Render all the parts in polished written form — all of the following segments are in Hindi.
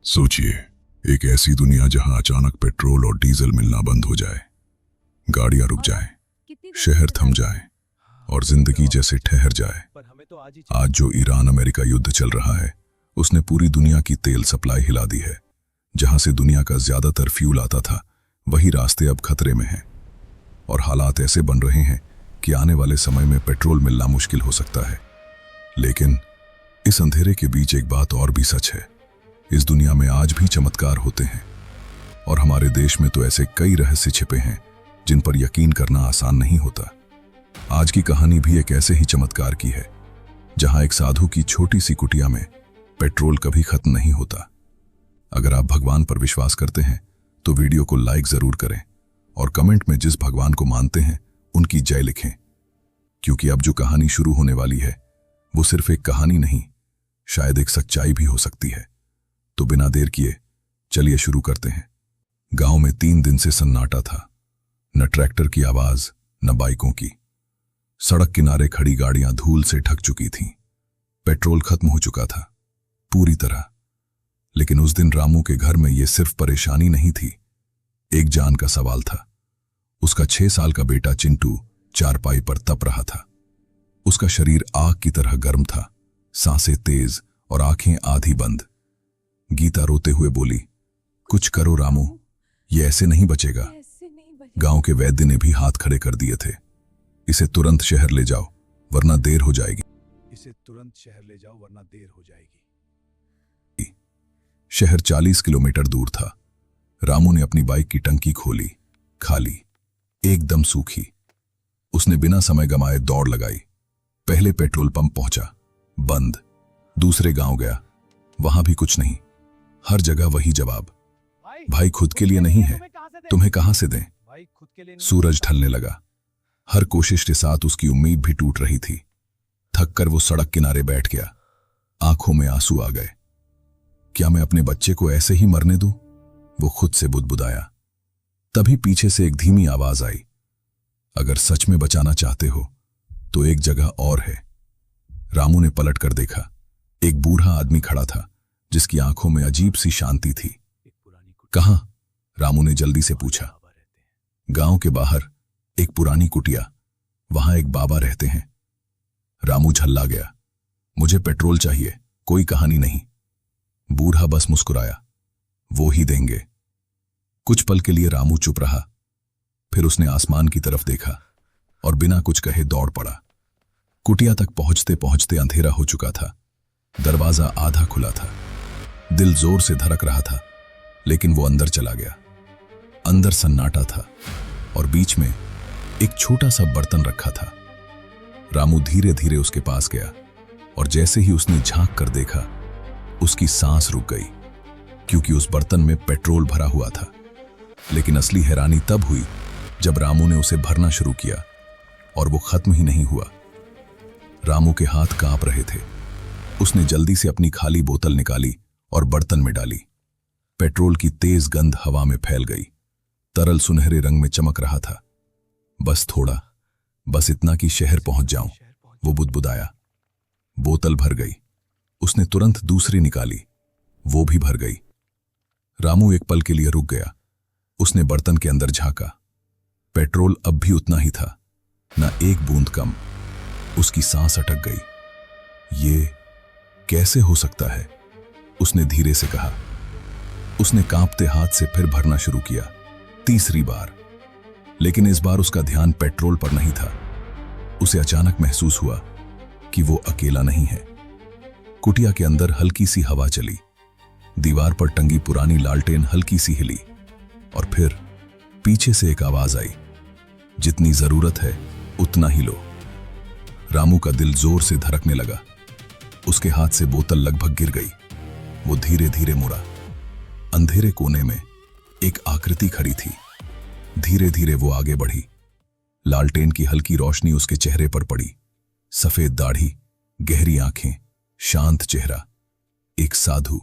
सोचिए, एक ऐसी दुनिया जहां अचानक पेट्रोल और डीजल मिलना बंद हो जाए, गाड़ियां रुक जाएं, शहर थम जाए और जिंदगी जैसे ठहर जाए। आज जो ईरान अमेरिका युद्ध चल रहा है, उसने पूरी दुनिया की तेल सप्लाई हिला दी है। जहां से दुनिया का ज्यादातर फ्यूल आता था, वही रास्ते अब खतरे में हैं और हालात ऐसे बन रहे हैं कि आने वाले समय में पेट्रोल मिलना मुश्किल हो सकता है। लेकिन इस अंधेरे के बीच एक बात और भी सच है, इस दुनिया में आज भी चमत्कार होते हैं और हमारे देश में तो ऐसे कई रहस्य छिपे हैं जिन पर यकीन करना आसान नहीं होता। आज की कहानी भी एक ऐसे ही चमत्कार की है, जहां एक साधु की छोटी सी कुटिया में पेट्रोल कभी खत्म नहीं होता। अगर आप भगवान पर विश्वास करते हैं तो वीडियो को लाइक जरूर करें और कमेंट में जिस भगवान को मानते हैं उनकी जय लिखें, क्योंकि अब जो कहानी शुरू होने वाली है वो सिर्फ एक कहानी नहीं, शायद एक सच्चाई भी हो सकती है। तो बिना देर किए चलिए शुरू करते हैं। गांव में 3 दिन से सन्नाटा था, न ट्रैक्टर की आवाज न बाइकों की। सड़क किनारे खड़ी गाड़ियां धूल से ढक चुकी थीं। पेट्रोल खत्म हो चुका था पूरी तरह। लेकिन उस दिन रामू के घर में यह सिर्फ परेशानी नहीं थी, एक जान का सवाल था। उसका 6 साल का बेटा चिंटू चारपाई पर तप रहा था। उसका शरीर आग की तरह गर्म था, सांसें तेज और आंखें आधी बंद। गीता रोते हुए बोली, कुछ करो रामू, ये ऐसे नहीं बचेगा। गांव के वैद्य ने भी हाथ खड़े कर दिए थे। इसे तुरंत शहर ले जाओ वरना देर हो जाएगी। इसे तुरंत शहर ले जाओ वरना देर हो जाएगी। शहर 40 किलोमीटर दूर था। रामू ने अपनी बाइक की टंकी खोली, खाली, एकदम सूखी। उसने बिना समय गमाए दौड़ लगाई। पहले पेट्रोल पंप पहुंचा, बंद। दूसरे गांव गया, वहां भी कुछ नहीं। हर जगह वही जवाब, भाई खुद के लिए नहीं है, तुम्हें कहां से दें। सूरज ढलने लगा। हर कोशिश के साथ उसकी उम्मीद भी टूट रही थी। थक कर वो सड़क किनारे बैठ गया। आंखों में आंसू आ गए। क्या मैं अपने बच्चे को ऐसे ही मरने दूं? वो खुद से बुदबुदाया। तभी पीछे से एक धीमी आवाज आई, अगर सच में बचाना चाहते हो तो एक जगह और है। रामू ने पलट कर देखा। एक बूढ़ा आदमी खड़ा था जिसकी आंखों में अजीब सी शांति थी। कहां? रामू ने जल्दी से पूछा। गांव के बाहर एक पुरानी कुटिया, वहां एक बाबा रहते हैं। रामू झल्ला गया। मुझे पेट्रोल चाहिए, कोई कहानी नहीं। बूढ़ा बस मुस्कुराया, वो ही देंगे। कुछ पल के लिए रामू चुप रहा, फिर उसने आसमान की तरफ देखा और बिना कुछ कहे दौड़ पड़ा। कुटिया तक पहुंचते पहुंचते अंधेरा हो चुका था। दरवाजा आधा खुला था। दिल जोर से धड़क रहा था, लेकिन वो अंदर चला गया। अंदर सन्नाटा था और बीच में एक छोटा सा बर्तन रखा था। रामू धीरे धीरे उसके पास गया और जैसे ही उसने झांक कर देखा, उसकी सांस रुक गई, क्योंकि उस बर्तन में पेट्रोल भरा हुआ था। लेकिन असली हैरानी तब हुई जब रामू ने उसे भरना शुरू किया और वो खत्म ही नहीं हुआ। रामू के हाथ कांप रहे थे। उसने जल्दी से अपनी खाली बोतल निकाली और बर्तन में डाली। पेट्रोल की तेज गंध हवा में फैल गई। तरल सुनहरे रंग में चमक रहा था। बस थोड़ा, बस इतना कि शहर पहुंच जाऊं, वो बुदबुदाया। बोतल भर गई। उसने तुरंत दूसरी निकाली, वो भी भर गई। रामू एक पल के लिए रुक गया। उसने बर्तन के अंदर झांका। पेट्रोल अब भी उतना ही था, ना एक बूंद कम। उसकी सांस अटक गई। ये कैसे हो सकता है? उसने धीरे से कहा। उसने कांपते हाथ से फिर भरना शुरू किया, तीसरी बार। लेकिन इस बार उसका ध्यान पेट्रोल पर नहीं था। उसे अचानक महसूस हुआ कि वो अकेला नहीं है। कुटिया के अंदर हल्की सी हवा चली। दीवार पर टंगी पुरानी लालटेन हल्की सी हिली और फिर पीछे से एक आवाज आई, जितनी जरूरत है उतना ही लो। रामू का दिल जोर से धड़कने लगा। उसके हाथ से बोतल लगभग गिर गई। वो धीरे धीरे मुड़ा। अंधेरे कोने में एक आकृति खड़ी थी। धीरे धीरे वो आगे बढ़ी। लालटेन की हल्की रोशनी उसके चेहरे पर पड़ी। सफेद दाढ़ी, गहरी आंखें, शांत चेहरा, एक साधु।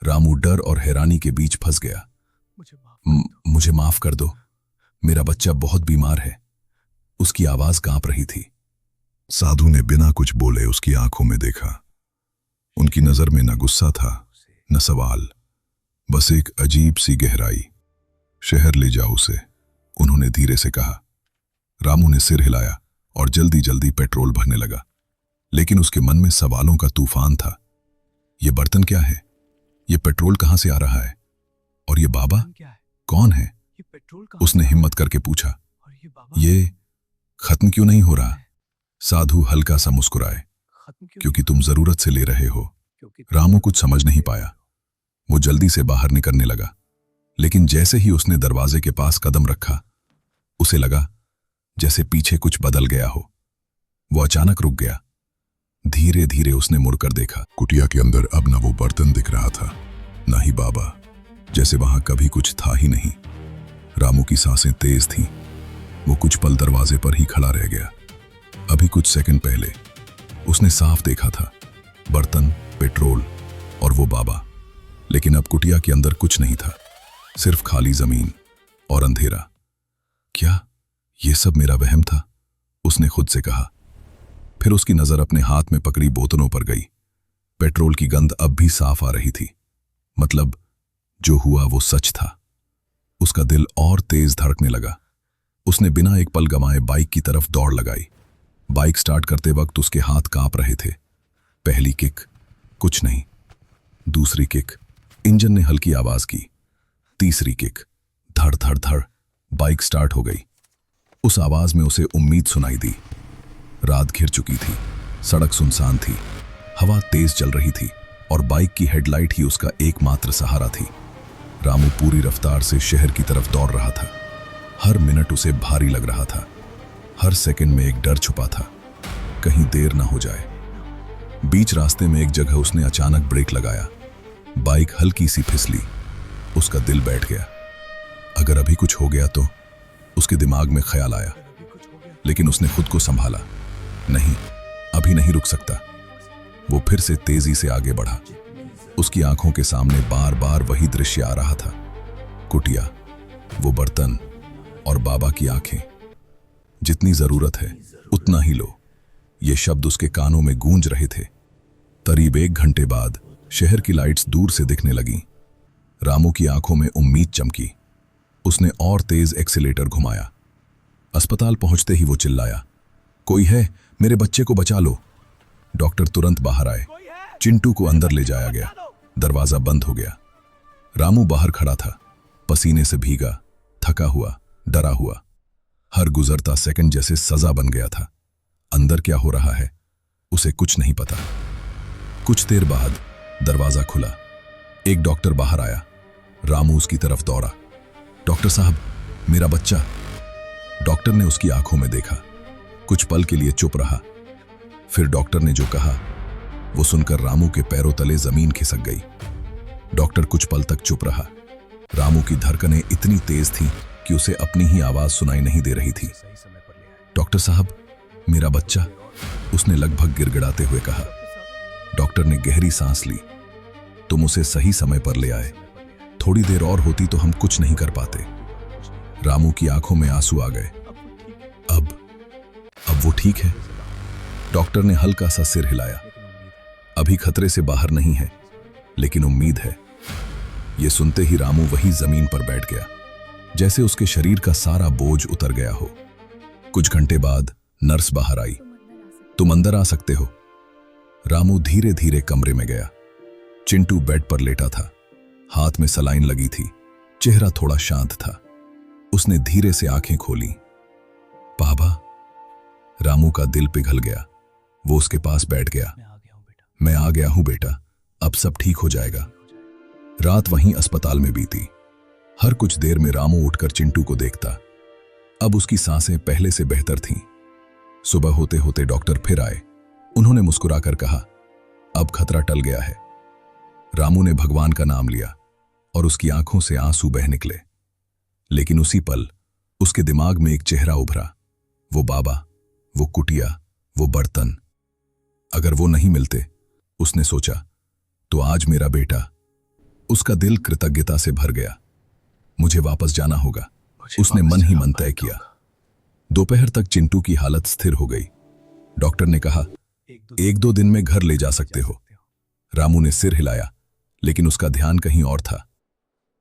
रामू डर और हैरानी के बीच फंस गया। मुझे माफ कर दो, मेरा बच्चा बहुत बीमार है। उसकी आवाज कांप रही थी। साधु ने बिना कुछ बोले उसकी आंखों में देखा। उनकी नजर में न गुस्सा था न सवाल, बस एक अजीब सी गहराई। शहर ले जाओ उसे, उन्होंने धीरे से कहा। रामू ने सिर हिलाया और जल्दी जल्दी पेट्रोल भरने लगा, लेकिन उसके मन में सवालों का तूफान था। ये बर्तन क्या है? ये पेट्रोल कहां से आ रहा है? और ये बाबा क्या है? कौन है? ये पेट्रोल कहाँ उसने से हिम्मत करके पूछा। और ये बाबा ये खत्म क्यों नहीं हो रहा? साधु हल्का सा मुस्कुराए। खत्म क्यों? क्योंकि तुम जरूरत से ले रहे हो। क्योंकि रामू कुछ समझ नहीं पाया। वो जल्दी से बाहर निकलने लगा, लेकिन जैसे ही उसने दरवाजे के पास कदम रखा, उसे लगा जैसे पीछे कुछ बदल गया हो। वो अचानक रुक गया। धीरे धीरे उसने मुड़कर देखा। कुटिया के अंदर अब न वो बर्तन दिख रहा था, ना ही बाबा, जैसे वहां कभी कुछ था ही नहीं। रामू की सांसें तेज थीं। वो कुछ पल दरवाजे पर ही खड़ा रह गया। अभी कुछ सेकंड पहले उसने साफ देखा था बर्तन, पेट्रोल और वो बाबा, लेकिन अब कुटिया के अंदर कुछ नहीं था, सिर्फ खाली जमीन और अंधेरा। क्या ये सब मेरा वहम था? उसने खुद से कहा। फिर उसकी नजर अपने हाथ में पकड़ी बोतलों पर गई। पेट्रोल की गंध अब भी साफ आ रही थी। मतलब जो हुआ वो सच था। उसका दिल और तेज धड़कने लगा। उसने बिना एक पल गंवाए बाइक की तरफ दौड़ लगाई। बाइक स्टार्ट करते वक्त उसके हाथ कांप रहे थे। पहली किक, कुछ नहीं। दूसरी किक, इंजन ने हल्की आवाज की। तीसरी किक, धड़ धड़ धड़, बाइक स्टार्ट हो गई। उस आवाज में उसे उम्मीद सुनाई दी। रात घिर चुकी थी, सड़क सुनसान थी, हवा तेज चल रही थी और बाइक की हेडलाइट ही उसका एकमात्र सहारा थी। रामू पूरी रफ्तार से शहर की तरफ दौड़ रहा था। हर मिनट उसे भारी लग रहा था। हर सेकंड में एक डर छुपा था, कहीं देर ना हो जाए। बीच रास्ते में एक जगह उसने अचानक ब्रेक लगाया। बाइक हल्की सी फिसली। उसका दिल बैठ गया। अगर अभी कुछ हो गया तो? उसके दिमाग में ख्याल आया, लेकिन उसने खुद को संभाला। नहीं, अभी नहीं रुक सकता। वो फिर से तेजी से आगे बढ़ा। उसकी आंखों के सामने बार बार वही दृश्य आ रहा था। कुटिया, वो बर्तन और बाबा की आंखें। जितनी जरूरत है उतना ही लो, ये शब्द उसके कानों में गूंज रहे थे। करीब 1 घंटे बाद शहर की लाइट्स दूर से दिखने लगीं। रामू की आंखों में उम्मीद चमकी। उसने और तेज एक्सीलेटर घुमाया। अस्पताल पहुंचते ही वो चिल्लाया, कोई है? मेरे बच्चे को बचा लो। डॉक्टर तुरंत बाहर आए। चिंटू को अंदर ले जाया गया। दरवाजा बंद हो गया। रामू बाहर खड़ा था, पसीने से भीगा, थका हुआ, डरा हुआ। हर गुजरता सेकंड जैसे सजा बन गया था। अंदर क्या हो रहा है उसे कुछ नहीं पता। कुछ देर बाद दरवाजा खुला। एक डॉक्टर बाहर आया। रामू उसकी तरफ दौड़ा। डॉक्टर साहब, मेरा बच्चा। डॉक्टर ने उसकी आंखों में देखा। कुछ पल के लिए चुप रहा। फिर डॉक्टर ने जो कहा वो सुनकर रामू के पैरों तले जमीन खिसक गई। डॉक्टर कुछ पल तक चुप रहा। रामू की धड़कनें इतनी तेज थीं कि उसे अपनी ही आवाज सुनाई नहीं दे रही थी। डॉक्टर साहब, मेरा बच्चा, उसने लगभग गिड़गिड़ाते हुए कहा। डॉक्टर ने गहरी सांस ली। तुम उसे सही समय पर ले आए। थोड़ी देर और होती तो हम कुछ नहीं कर पाते। रामू की आंखों में आंसू आ गए। अब वो ठीक है? डॉक्टर ने हल्का सा सिर हिलाया। अभी खतरे से बाहर नहीं है, लेकिन उम्मीद है। यह सुनते ही रामू वही जमीन पर बैठ गया, जैसे उसके शरीर का सारा बोझ उतर गया हो। कुछ घंटे बाद नर्स बाहर आई। तुम अंदर आ सकते हो। रामू धीरे धीरे कमरे में गया। चिंटू बेड पर लेटा था। हाथ में सलाइन लगी थी। चेहरा थोड़ा शांत था। उसने धीरे से आंखें खोली। बाबा। रामू का दिल पिघल गया। वो उसके पास बैठ गया। मैं आ गया हूं बेटा, अब सब ठीक हो जाएगा। रात वहीं अस्पताल में बीती। हर कुछ देर में रामू उठकर चिंटू को देखता। अब उसकी सांसें पहले से बेहतर थीं। सुबह होते होते डॉक्टर फिर आए। उन्होंने मुस्कुराकर कहा, अब खतरा टल गया है। रामू ने भगवान का नाम लिया और उसकी आंखों से आंसू बह निकले। लेकिन उसी पल उसके दिमाग में एक चेहरा उभरा। वो बाबा, वो कुटिया, वो बर्तन। अगर वो नहीं मिलते, उसने सोचा, तो आज मेरा बेटा। उसका दिल कृतज्ञता से भर गया। मुझे वापस जाना होगा, उसने मन ही मन तय किया। दोपहर तक चिंटू की हालत स्थिर हो गई। डॉक्टर ने कहा, 1-2 दिन में घर ले जा सकते हो। रामू ने सिर हिलाया, लेकिन उसका ध्यान कहीं और था।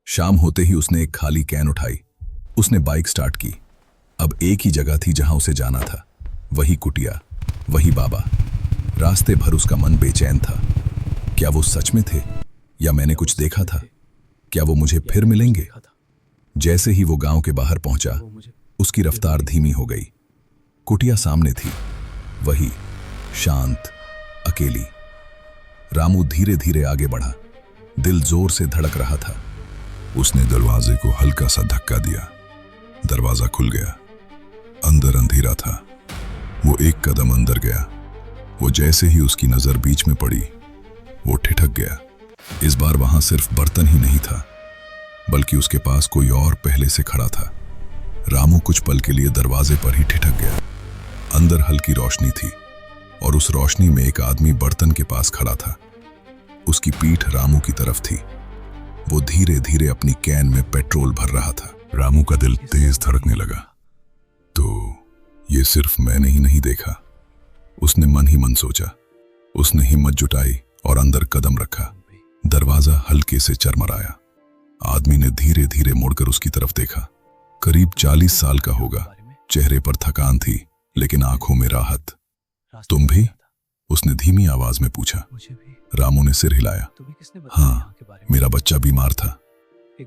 शाम होते ही उसने एक खाली कैन उठाई। उसने बाइक स्टार्ट की। अब एक ही जगह थी जहां उसे जाना था, वही कुटिया, वही बाबा। रास्ते भर उसका मन बेचैन था। क्या वो सच में थे या मैंने कुछ देखा था? क्या वो मुझे फिर मिलेंगे? जैसे ही वो गांव के बाहर पहुंचा, उसकी रफ्तार धीमी हो गई। कुटिया सामने थी, वही शांत, अकेली। रामू धीरे धीरे आगे बढ़ा। दिल जोर से धड़क रहा था। उसने दरवाजे को हल्का सा धक्का दिया। दरवाजा खुल गया। अंदर अंधेरा था। वो एक कदम अंदर गया। वो जैसे ही उसकी नजर बीच में पड़ी, वो ठिठक गया। इस बार वहां सिर्फ बर्तन ही नहीं था, बल्कि उसके पास कोई और पहले से खड़ा था। रामू कुछ पल के लिए दरवाजे पर ही ठिठक गया। अंदर हल्की रोशनी थी और उस रोशनी में एक आदमी बर्तन के पास खड़ा था। उसकी पीठ रामू की तरफ थी। वो धीरे धीरे अपनी कैन में पेट्रोल भर रहा था। रामू का दिल तेज धड़कने लगा। तो ये सिर्फ मैंने ही नहीं देखा, उसने मन ही मन सोचा। उसने हिम्मत जुटाई और अंदर कदम रखा। दरवाजा हल्के से चरमराया। आदमी ने धीरे धीरे मुड़कर उसकी तरफ देखा। करीब 40 साल का होगा। चेहरे पर थकान थी, लेकिन आंखों में राहत। तुम भी? उसने धीमी आवाज में पूछा। रामू ने सिर हिलाया। हाँ, मेरा बच्चा बीमार था।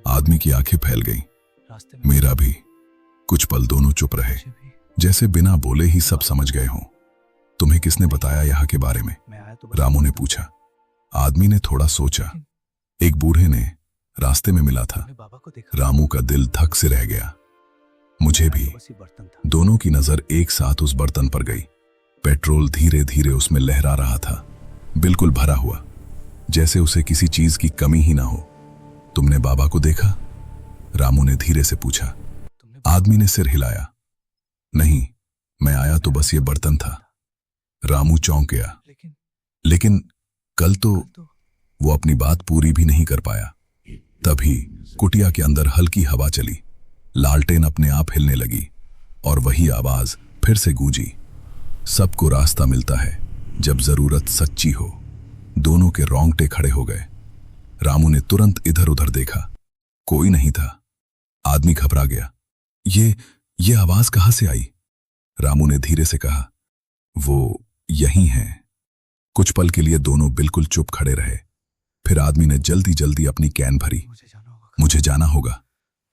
आदमी की आंखें फैल गईं। मेरा भी। कुछ पल दोनों चुप रहे, जैसे बिना बोले ही सब समझ गए हों। तुम्हें किसने बताया यहाँ के बारे में? रामू ने पूछा। आदमी ने थोड़ा सोचा। एक बूढ़े ने, रास्ते में मिला था। रामू का दिल धक से रह गया। मुझे भी। दोनों की नजर एक साथ उस बर्तन पर गई। पेट्रोल धीरे धीरे उसमें लहरा रहा था, बिल्कुल भरा हुआ, जैसे उसे किसी चीज की कमी ही ना हो। तुमने बाबा को देखा? रामू ने धीरे से पूछा। आदमी ने सिर हिलाया। नहीं, मैं आया तो बस ये बर्तन था। रामू चौंक गया। लेकिन कल तो वो अपनी बात पूरी भी नहीं कर पाया। तभी कुटिया के अंदर हल्की हवा चली। लालटेन अपने आप हिलने लगी और वही आवाज फिर से गूंजी। सबको रास्ता मिलता है जब जरूरत सच्ची हो। दोनों के रोंगटे खड़े हो गए। रामू ने तुरंत इधर उधर देखा। कोई नहीं था। आदमी घबरा गया। ये आवाज कहां से आई? रामू ने धीरे से कहा। वो यहीं है। कुछ पल के लिए दोनों बिल्कुल चुप खड़े रहे। फिर आदमी ने जल्दी जल्दी अपनी कैन भरी। मुझे जाना होगा,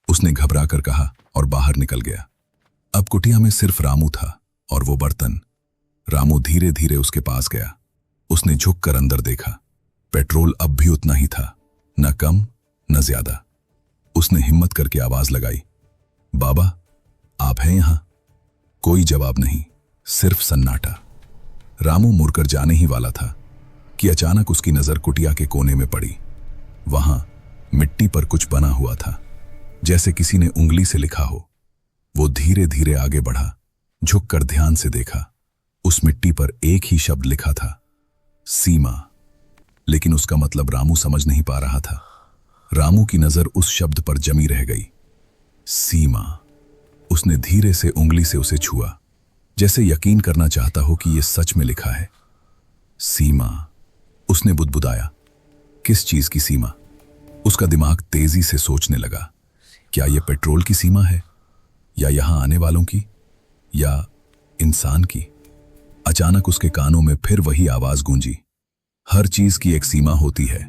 उसने घबरा कर कहा और बाहर निकल गया। अब कुटिया में सिर्फ रामू था और वो बर्तन। रामू धीरे धीरे उसके पास गया। उसने झुककर अंदर देखा। पेट्रोल अब भी उतना ही था, न कम न ज्यादा। उसने हिम्मत करके आवाज लगाई। बाबा, आप हैं यहां? कोई जवाब नहीं, सिर्फ सन्नाटा। रामू मुड़कर जाने ही वाला था कि अचानक उसकी नजर कुटिया के कोने में पड़ी। वहां मिट्टी पर कुछ बना हुआ था, जैसे किसी ने उंगली से लिखा हो। वो धीरे धीरे आगे बढ़ा, झुककर ध्यान से देखा। उस मिट्टी पर एक ही शब्द लिखा था, सीमा। लेकिन उसका मतलब रामू समझ नहीं पा रहा था। रामू की नजर उस शब्द पर जमी रह गई। सीमा। उसने धीरे से उंगली से उसे छुआ, जैसे यकीन करना चाहता हो कि यह सच में लिखा है। सीमा। उसने बुदबुदाया। किस चीज की सीमा? उसका दिमाग तेजी से सोचने लगा। क्या यह पेट्रोल की सीमा है, या यहां आने वालों की, या इंसान की? अचानक उसके कानों में फिर वही आवाज गूंजी। हर चीज की एक सीमा होती है।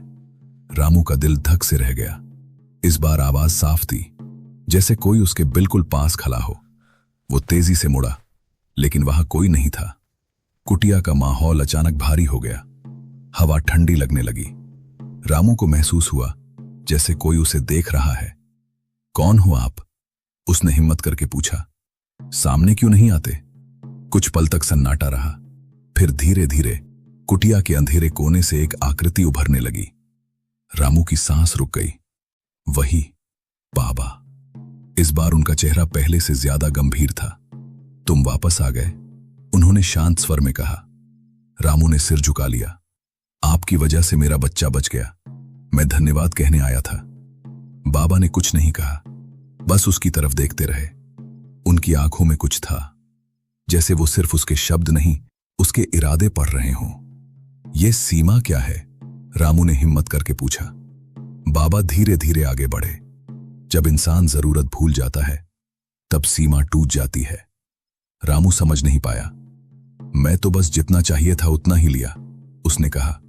रामू का दिल धक से रह गया। इस बार आवाज साफ थी, जैसे कोई उसके बिल्कुल पास खड़ा हो। वो तेजी से मुड़ा, लेकिन वहां कोई नहीं था। कुटिया का माहौल अचानक भारी हो गया। हवा ठंडी लगने लगी। रामू को महसूस हुआ जैसे कोई उसे देख रहा है। कौन हो आप? उसने हिम्मत करके पूछा। सामने क्यों नहीं आते? कुछ पल तक सन्नाटा रहा। फिर धीरे धीरे कुटिया के अंधेरे कोने से एक आकृति उभरने लगी। रामू की सांस रुक गई। वही बाबा। इस बार उनका चेहरा पहले से ज्यादा गंभीर था। तुम वापस आ गए, उन्होंने शांत स्वर में कहा। रामू ने सिर झुका लिया। आपकी वजह से मेरा बच्चा बच गया। मैं धन्यवाद कहने आया था। बाबा ने कुछ नहीं कहा, बस उसकी तरफ देखते रहे। उनकी आंखों में कुछ था, जैसे वो सिर्फ उसके शब्द नहीं, उसके इरादे पढ़ रहे हों। ये सीमा क्या है? रामू ने हिम्मत करके पूछा। बाबा धीरे धीरे आगे बढ़े। जब इंसान जरूरत भूल जाता है तब सीमा टूट जाती है। रामू समझ नहीं पाया। मैं तो बस जितना चाहिए था उतना ही लिया, उसने कहा।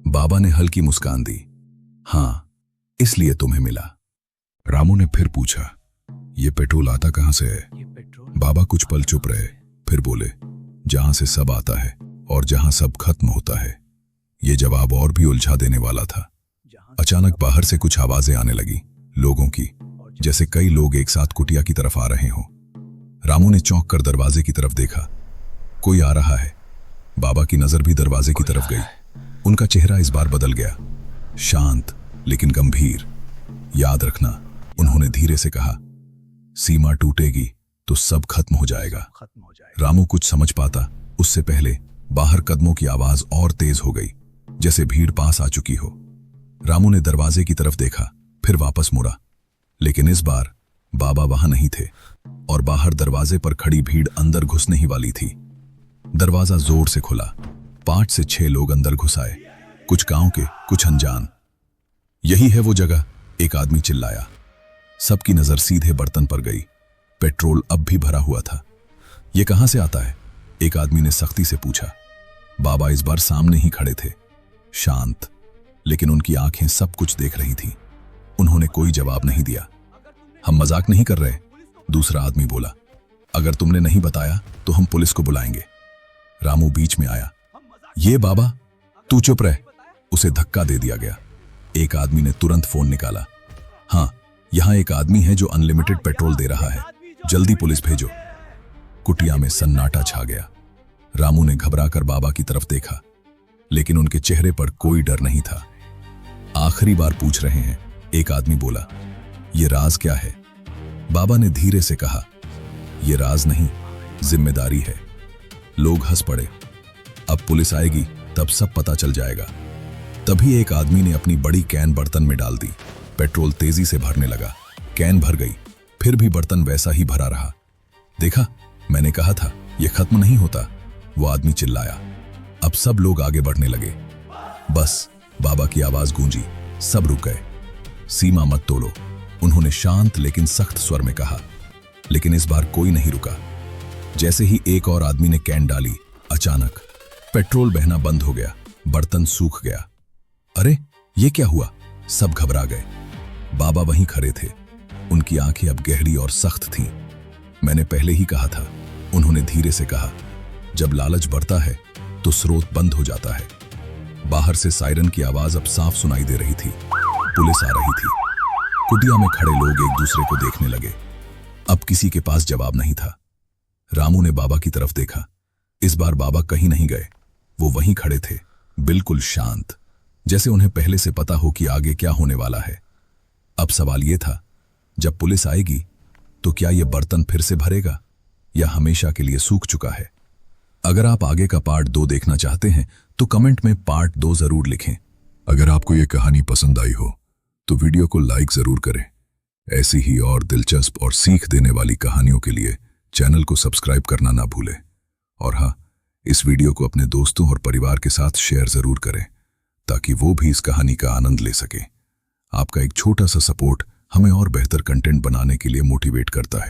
बाबा ने हल्की मुस्कान दी। हां, इसलिए तुम्हें मिला। रामू ने फिर पूछा, ये पेट्रोल आता कहां से है? ये पेट्रोल बाबा कुछ पल चुप रहे, फिर बोले, जहां से सब आता है और जहां सब खत्म होता है। ये जवाब और भी उलझा देने वाला था। जहां अचानक बाहर से कुछ आवाजें आने लगी, लोगों की, जैसे कई लोग एक साथ कुटिया की तरफ आ रहे हों। रामू ने चौंक कर दरवाजे की तरफ देखा। कोई आ रहा है। बाबा की नजर भी दरवाजे की तरफ गई। उनका चेहरा इस बार बदल गया, शांत लेकिन गंभीर। याद रखना, उन्होंने धीरे से कहा, सीमा टूटेगी तो सब खत्म हो जाएगा। खत्म हो जाएगा। रामू कुछ समझ पाता उससे पहले बाहर कदमों की आवाज और तेज हो गई, जैसे भीड़ पास आ चुकी हो। रामू ने दरवाजे की तरफ देखा, फिर वापस मुड़ा, लेकिन इस बार बाबा वहां नहीं थे और बाहर दरवाजे पर खड़ी भीड़ अंदर घुसने ही वाली थी। दरवाजा जोर से खुला। 5 से 6 लोग अंदर घुस आए, कुछ गांव के, कुछ अनजान। यही है वो जगह, एक आदमी चिल्लाया। सबकी नजर सीधे बर्तन पर गई। पेट्रोल अब भी भरा हुआ था। यह कहां से आता है? एक आदमी ने सख्ती से पूछा। बाबा इस बार सामने ही खड़े थे, शांत, लेकिन उनकी आंखें सब कुछ देख रही थीं। उन्होंने कोई जवाब नहीं दिया। हम मजाक नहीं कर रहे, दूसरा आदमी बोला। अगर तुमने नहीं बताया तो हम पुलिस को बुलाएंगे। रामू बीच में आया। ये बाबा, तू चुप रह, उसे धक्का दे दिया गया। एक आदमी ने तुरंत फोन निकाला। हां, यहां एक आदमी है जो अनलिमिटेड पेट्रोल दे रहा है, जल्दी पुलिस भेजो। कुटिया में सन्नाटा छा गया। रामू ने घबराकर बाबा की तरफ देखा, लेकिन उनके चेहरे पर कोई डर नहीं था। आखिरी बार पूछ रहे हैं, एक आदमी बोला। यह राज क्या है? बाबा ने धीरे से कहा, यह राज नहीं, जिम्मेदारी है। लोग हंस पड़े। अब पुलिस आएगी तब सब पता चल जाएगा। तभी एक आदमी ने अपनी बड़ी कैन बर्तन में डाल दी। पेट्रोल तेजी से भरने लगा। कैन भर गई, फिर भी बर्तन वैसा ही भरा रहा। देखा, मैंने कहा था यह खत्म नहीं होता, वो आदमी चिल्लाया। अब सब लोग आगे बढ़ने लगे। बस, बाबा की आवाज गूंजी। सब रुक गए। सीमा मत तोड़ो, उन्होंने शांत लेकिन सख्त स्वर में कहा। लेकिन इस बार कोई नहीं रुका। जैसे ही एक और आदमी ने कैन डाली, अचानक पेट्रोल बहना बंद हो गया, बर्तन सूख गया। अरे, ये क्या हुआ? सब घबरा गए। बाबा वहीं खड़े थे। उनकी आंखें अब गहरी और सख्त थीं। मैंने पहले ही कहा था, उन्होंने धीरे से कहा। जब लालच बढ़ता है तो स्रोत बंद हो जाता है। बाहर से सायरन की आवाज अब साफ सुनाई दे रही थी। पुलिस आ रही थी। कुटिया में खड़े लोग एक दूसरे को देखने लगे। अब किसी के पास जवाब नहीं था। रामू ने बाबा की तरफ देखा। इस बार बाबा कहीं नहीं गए, वो वहीं खड़े थे, बिल्कुल शांत, जैसे उन्हें पहले से पता हो कि आगे क्या होने वाला है। अब सवाल यह था, जब पुलिस आएगी तो क्या यह बर्तन फिर से भरेगा या हमेशा के लिए सूख चुका है? अगर आप आगे का पार्ट 2 देखना चाहते हैं तो कमेंट में पार्ट 2 जरूर लिखें। अगर आपको यह कहानी पसंद आई हो तो वीडियो को लाइक जरूर करें। ऐसी ही और दिलचस्प और सीख देने वाली कहानियों के लिए चैनल को सब्सक्राइब करना ना भूलें। और हाँ, इस वीडियो को अपने दोस्तों और परिवार के साथ शेयर जरूर करें ताकि वो भी इस कहानी का आनंद ले सके। आपका एक छोटा सा सपोर्ट हमें और बेहतर कंटेंट बनाने के लिए मोटिवेट करता है।